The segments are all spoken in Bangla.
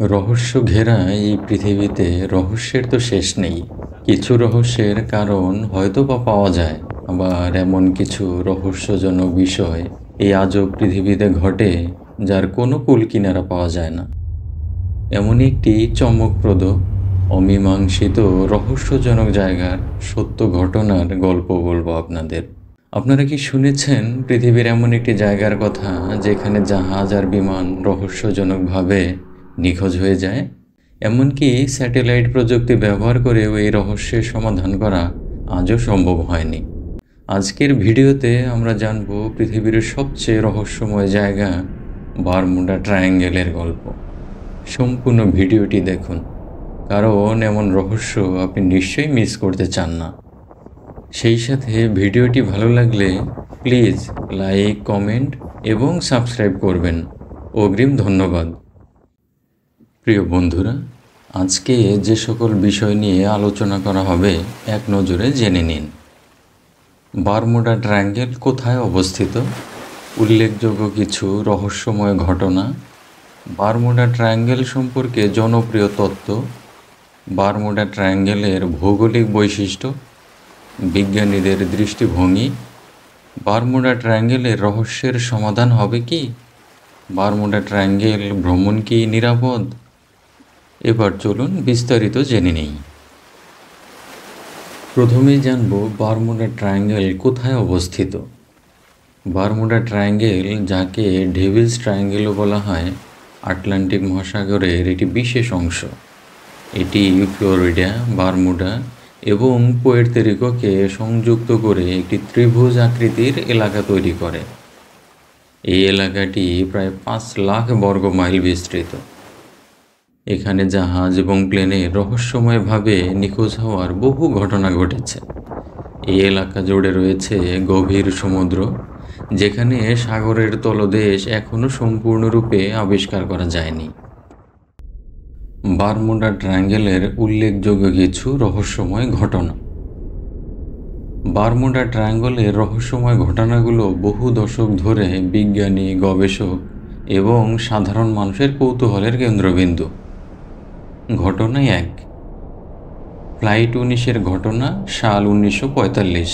রহস্য ঘেরা এই পৃথিবীতে রহস্যের তো শেষ নেই। কিছু রহস্যের কারণ হয়তো বা পাওয়া যায়, আবার এমন কিছু রহস্যজনক বিষয় এই আজব পৃথিবীতে ঘটে যার কোনো কূল কিনারা পাওয়া যায় না। এমনই একটি চমকপ্রদ, অমীমাংসিত, রহস্যজনক জায়গার সত্য ঘটনার গল্প বলবো আপনাদের। আপনারা কি শুনেছেন পৃথিবীর এমন একটি জায়গার কথা যেখানে জাহাজ আর বিমান রহস্যজনকভাবে নিখোঁজ হয়ে যায়? এমনকি স্যাটেলাইট প্রযুক্তি ব্যবহার করেও এই রহস্যের সমাধান করা আজও সম্ভব হয়নি। আজকের ভিডিওতে আমরা জানব পৃথিবীর সবচেয়ে রহস্যময় জায়গা বারমুডা ট্রায়াঙ্গেলের গল্প। সম্পূর্ণ ভিডিওটি দেখুন, কারণ এমন রহস্য আপনি নিশ্চয়ই মিস করতে চান না। সেই সাথে ভিডিওটি ভালো লাগলে প্লিজ লাইক, কমেন্ট এবং সাবস্ক্রাইব করবেন। অগ্রিম ধন্যবাদ। প্রিয় বন্ধুরা, আজকে যে সকল বিষয় নিয়ে আলোচনা করা হবে এক নজরে জেনে নিন। বারমুডা ট্রায়াঙ্গেল কোথায় অবস্থিত? উল্লেখযোগ্য কিছু রহস্যময় ঘটনা, বারমুডা ট্রায়াঙ্গেল সম্পর্কে জনপ্রিয় তত্ত্ব, বারমুডা ট্রায়াঙ্গেলের ভৌগোলিক বৈশিষ্ট্য, বিজ্ঞানীদের দৃষ্টিভঙ্গি, বারমুডা ট্রায়াঙ্গেলের রহস্যের সমাধান হবে কি? বারমুডা ট্রায়াঙ্গেল ভ্রমণ কি নিরাপদ? এবার চলুন বিস্তারিত জেনে নেই। প্রথমেই জানব বারমুডা ট্রায়াঙ্গেল কোথায় অবস্থিত। বারমুডা ট্রায়াঙ্গেল, যাকে ডেভিলস ট্রায়াঙ্গেলও বলা হয়, আটলান্টিক মহাসাগরের একটি বিশেষ অংশ। এটি ফ্লোরিডা, বারমুডা এবং পুয়ের্তো রিকোকে সংযুক্ত করে একটি ত্রিভুজ আকৃতির এলাকা তৈরি করে। এই এলাকাটি প্রায় 5 লাখ বর্গ মাইল বিস্তৃত। এখানে জাহাজ এবং প্লেনে রহস্যময়ভাবে নিখোঁজ হওয়ার বহু ঘটনা ঘটেছে। এই এলাকা জুড়ে রয়েছে গভীর সমুদ্র, যেখানে সাগরের তলদেশ এখনও সম্পূর্ণরূপে আবিষ্কার করা যায়নি। বারমুডা ট্রায়াঙ্গেলের উল্লেখযোগ্য কিছু রহস্যময় ঘটনা। বারমুডা ট্রায়াঙ্গেলের রহস্যময় ঘটনাগুলো বহু দশক ধরে বিজ্ঞানী, গবেষক এবং সাধারণ মানুষের কৌতূহলের কেন্দ্রবিন্দু। ঘটনা 1, ফ্লাইট 19-এর ঘটনা, সাল 1945।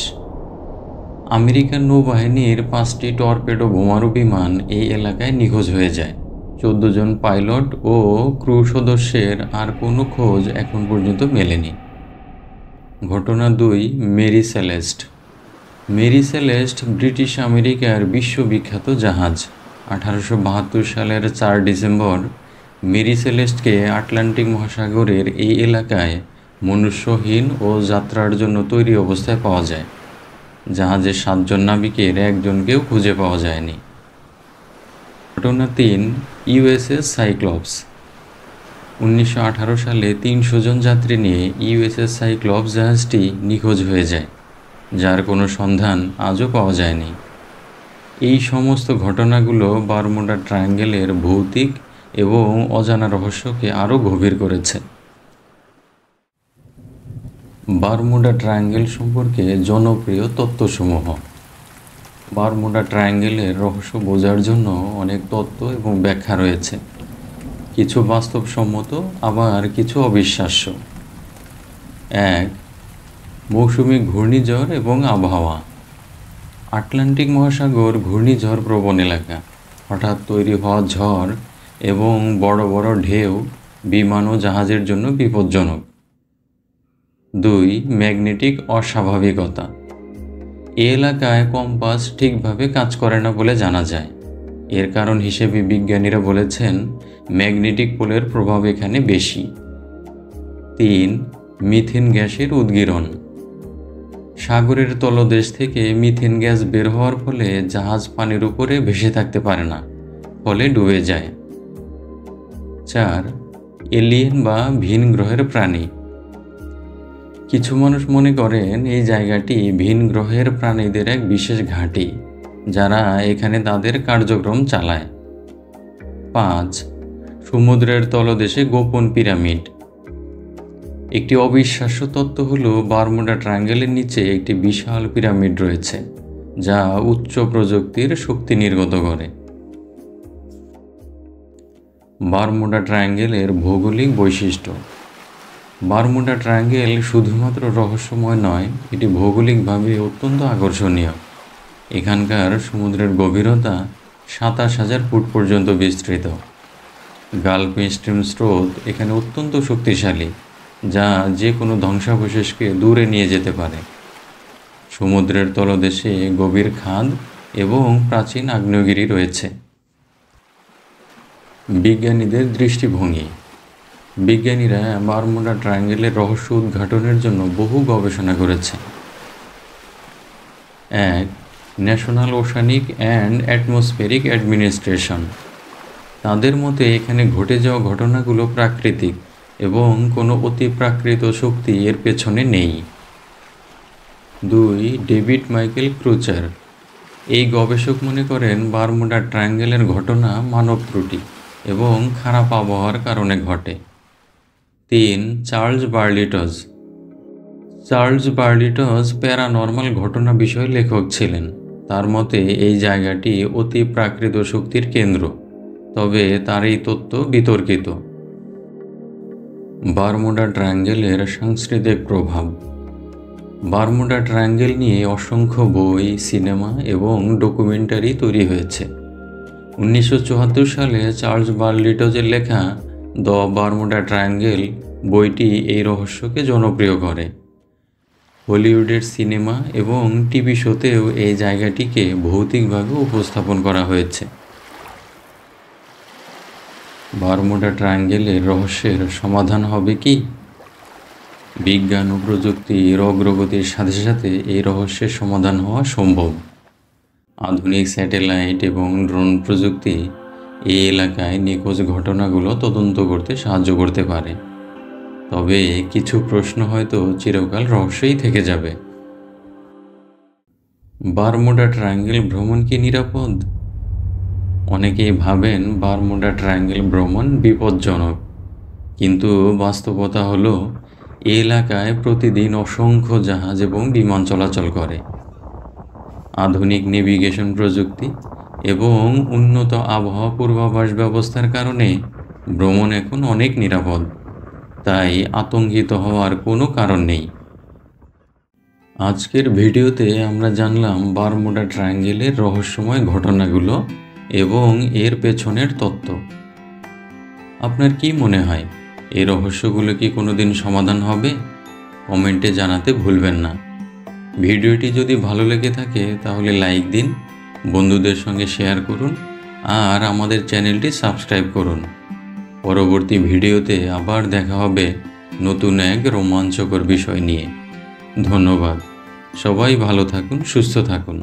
আমেরিকান নৌবাহিনীর 5টি টর্পেডো বোমারু বিমান এই এলাকায় নিখোঁজ হয়ে যায়। 14 জন পাইলট ও ক্রু সদস্যের আর কোনো খোঁজ এখন পর্যন্ত মেলেনি। ঘটনা 2, Mary Celeste. Mary Celeste British আমেরিকার বিশ্ববিখ্যাত জাহাজ। 1872 সালের 4 ডিসেম্বর মেরি সেলেস্টকে আটলান্টিক মহাসাগরের এই এলাকায় মনুষ্যহীন ও যাত্রার জন্য তৈরি অবস্থায় পাওয়া যায়। জাহাজের 7 জন নাবিকের একজনকেও খুঁজে পাওয়া যায়নি। ঘটনা 3, ইউএসএস সাইক্লপস। 1918 সালে 300 জন যাত্রী নিয়ে ইউএসএস সাইক্লপস জাহাজটি নিখোঁজ হয়ে যায়, যার কোনো সন্ধান আজও পাওয়া যায়নি। এই সমস্ত ঘটনাগুলো বারমুডা ট্রায়াঙ্গেলের ভৌতিক এবং অজানা রহস্যকে আরও গভীর করেছে। বারমুডা ট্রায়াঙ্গেল সম্পর্কে জনপ্রিয় তত্ত্বসমূহ। বারমুডা ট্রায়াঙ্গেলের রহস্য বোঝার জন্য অনেক তত্ত্ব এবং ব্যাখ্যা রয়েছে, কিছু বাস্তবসম্মত, আবার কিছু অবিশ্বাস্য। 1, মৌসুমি ঘূর্ণিঝড় এবং আবহাওয়া। আটলান্টিক মহাসাগর ঘূর্ণিঝড় প্রবণ এলাকা। হঠাৎ তৈরি হওয়া ঝড় এবং বড় বড় ঢেউ বিমান ও জাহাজের জন্য বিপজ্জনক। 2, ম্যাগনেটিক অস্বাভাবিকতা। এই এলাকায় কম্পাস ঠিকভাবে কাজ করে না বলে জানা যায়। এর কারণ হিসেবে বিজ্ঞানীরা বলেছেন ম্যাগনেটিক পোলের প্রভাব এখানে বেশি। 3, মিথেন গ্যাসের উদগীরণ। সাগরের তলদেশ থেকে মিথেন গ্যাস বের হওয়ার ফলে জাহাজ পানির উপরে ভেসে থাকতে পারে না, ফলে ডুবে যায়। 4, এলিয়েন বা ভিন গ্রহের প্রাণী। কিছু মানুষ মনে করেন এই জায়গাটি ভিন গ্রহের প্রাণীদের এক বিশেষ ঘাঁটি, যারা এখানে তাদের কার্যক্রম চালায়। 5, সমুদ্রের তলদেশে গোপন পিরামিড। একটি অবিশ্বাস্য তত্ত্ব হলো বারমুডা ট্রায়াঙ্গেলের নিচে একটি বিশাল পিরামিড রয়েছে, যা উচ্চ প্রযুক্তির শক্তি নির্গত করে। বারমুডা ট্রায়াঙ্গেলের ভৌগোলিক বৈশিষ্ট্য। বারমুডা ট্রায়াঙ্গেল শুধুমাত্র রহস্যময় নয়, এটি ভৌগোলিকভাবে অত্যন্ত আকর্ষণীয়। এখানকার সমুদ্রের গভীরতা 27,000 ফুট পর্যন্ত বিস্তৃত। গালফ স্ট্রিম স্রোত এখানে অত্যন্ত শক্তিশালী, যা যে কোনো ধ্বংসাবশেষকে দূরে নিয়ে যেতে পারে। সমুদ্রের তলদেশে গভীর খাদ এবং প্রাচীন আগ্নেয়গিরি রয়েছে। বিজ্ঞানীদের দৃষ্টিভঙ্গি। বিজ্ঞানীরা বারমুডা ট্রায়াঙ্গেলের রহস্য উদ্ঘাটনের জন্য বহু গবেষণা করেছে। 1. National oceanic and atmospheric administration. তাদের মতে এখানে ঘটে যাওয়া ঘটনাগুলো প্রাকৃতিক এবং কোনো অতিপ্রাকৃত শক্তি এর পেছনে নেই। 2. David Michael Crutcher. এই গবেষক মনে করেন বারমুডা ট্রায়াঙ্গেলের ঘটনা মানব ত্রুটি এবং খারাপ আবহাওয়ার কারণে ঘটে। 3. চার্লস বার্লিটজ। চার্লস বার্লিটজ প্যারানর্মাল ঘটনা বিষয়ে লেখক ছিলেন। তার মতে এই জায়গাটি অতি প্রাকৃত শক্তির কেন্দ্র, তবে তার এই তত্ত্ব বিতর্কিত। বারমুডা ট্রায়াঙ্গেলের সাংস্কৃতিক প্রভাব। বারমুডা ট্রায়াঙ্গেল নিয়ে অসংখ্য বই, সিনেমা এবং ডকুমেন্টারি তৈরি হয়েছে। 1974 সালে চার্লস বার্লিটজের লেখা দ্য বারমুডা ট্রায়াঙ্গেল বইটি এই রহস্যকে জনপ্রিয় করে। হলিউডের সিনেমা এবং টিভি শোতেও এই জায়গাটিকে ভৌতিকভাবে উপস্থাপন করা হয়েছে। বারমুডা ট্রায়াঙ্গেলের রহস্যের সমাধান হবে কি? বিজ্ঞান ও প্রযুক্তির অগ্রগতির সাথে সাথে এই রহস্যের সমাধান হওয়া সম্ভব। আধুনিক স্যাটেলাইট এবং ড্রোন প্রযুক্তি এই এলাকায় নিখোঁজ ঘটনাগুলো তদন্ত করতে সাহায্য করতে পারে। তবে কিছু প্রশ্ন হয়তো চিরকাল রহস্যই থেকে যাবে। বারমুডা ট্রায়াঙ্গেল ভ্রমণ কি নিরাপদ? অনেকেই ভাবেন বারমুডা ট্রায়াঙ্গেল ভ্রমণ বিপজ্জনক, কিন্তু বাস্তবতা হলো এই এলাকায় প্রতিদিন অসংখ্য জাহাজ এবং বিমান চলাচল করে। আধুনিক নেভিগেশন প্রযুক্তি এবং উন্নত আবহাওয়া পূর্বাভাস ব্যবস্থার কারণে ভ্রমণ এখন অনেক নিরাপদ, তাই আতঙ্কিত হওয়ার কোনো কারণ নেই। আজকের ভিডিওতে আমরা জানলাম বারমুডা ট্রায়াঙ্গেলের রহস্যময় ঘটনাগুলো এবং এর পেছনের তত্ত্ব। আপনার কি মনে হয়, এই রহস্যগুলো কি কোনোদিন সমাধান হবে? কমেন্টে জানাতে ভুলবেন না। ভিডিওটি যদি ভালো লেগে থাকে তাহলে লাইক দিন, বন্ধুদের সঙ্গে শেয়ার করুন আর আমাদের চ্যানেলটি সাবস্ক্রাইব করুন। পরবর্তী ভিডিওতে আবার দেখা হবে নতুন এক রোমাঞ্চকর বিষয় নিয়ে। ধন্যবাদ। সবাই ভালো থাকুন, সুস্থ থাকুন।